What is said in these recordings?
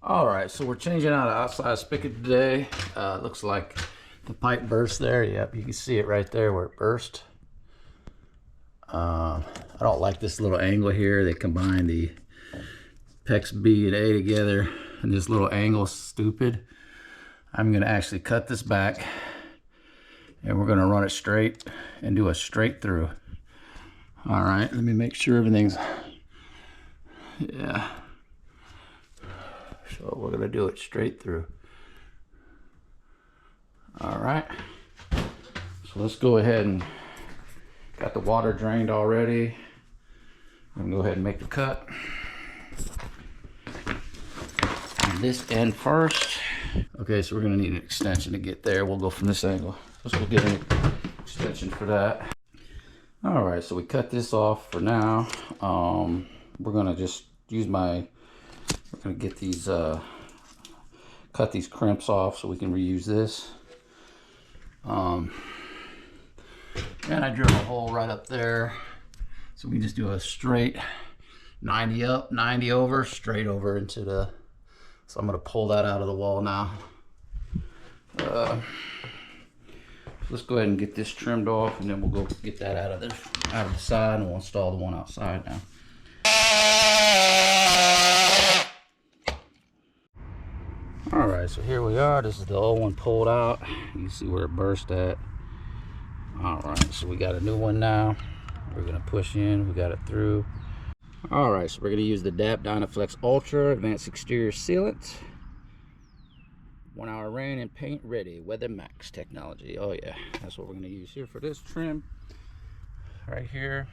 All right, so we're changing out an outside spigot today. Looks like the pipe burst there. Yep, you can see it right there where it burst. I don't like this little angle here. They combine the pex-b and A together, and this little angle is stupid. I'm gonna actually cut this back, and we're gonna run it straight and do a straight through. All right, let me make sure everything's, yeah. So we're gonna do it straight through. All right, so let's go ahead and got the water drained already. I'm gonna go ahead and make the cut. On this end first. Okay, so we're gonna need an extension to get there. We'll go from this angle. Let's go get an extension for that. All right, so we cut this off for now. We're gonna just use we're gonna get these, cut these crimps off so we can reuse this. And I drilled a hole right up there. So we just do a straight 90 up, 90 over, straight over into the, so I'm gonna pull that out of the wall now. Let's go ahead and get this trimmed off, and then we'll go get that out of the side, and we'll install the one outside now. All right, so here we are. This is the old one pulled out. You can see where it burst at. All right, so we got a new one now. We're gonna push in, we got it through. All right, so we're gonna use the DAP Dynaflex Ultra Advanced Exterior Sealant. 1 hour rain and paint ready, Weather Max technology. Oh yeah, that's what we're gonna use here for this trim, right here.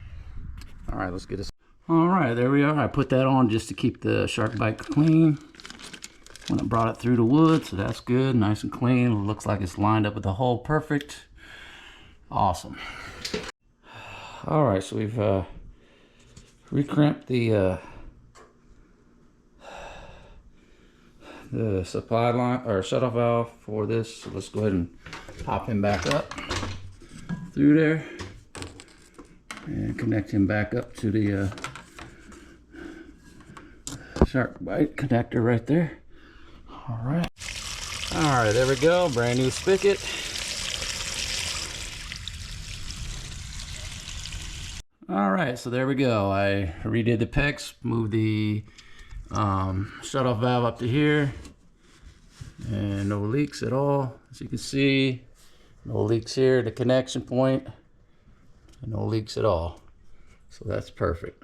All right, let's get this. All right, there we are. I put that on just to keep the shark bite clean when I brought it through the wood, so that's good, nice and clean. It looks like it's lined up with the hole perfect. Awesome. All right, so we've recrimped the supply line or shutoff valve for this. So let's go ahead and pop him back up through there and connect him back up to the shark bite connector right there. All right, there we go, brand new spigot. All right, so there we go. I redid the pex, moved the shutoff valve up to here, and no leaks at all. As you can see, no leaks here at the connection point, and no leaks at all. So that's perfect.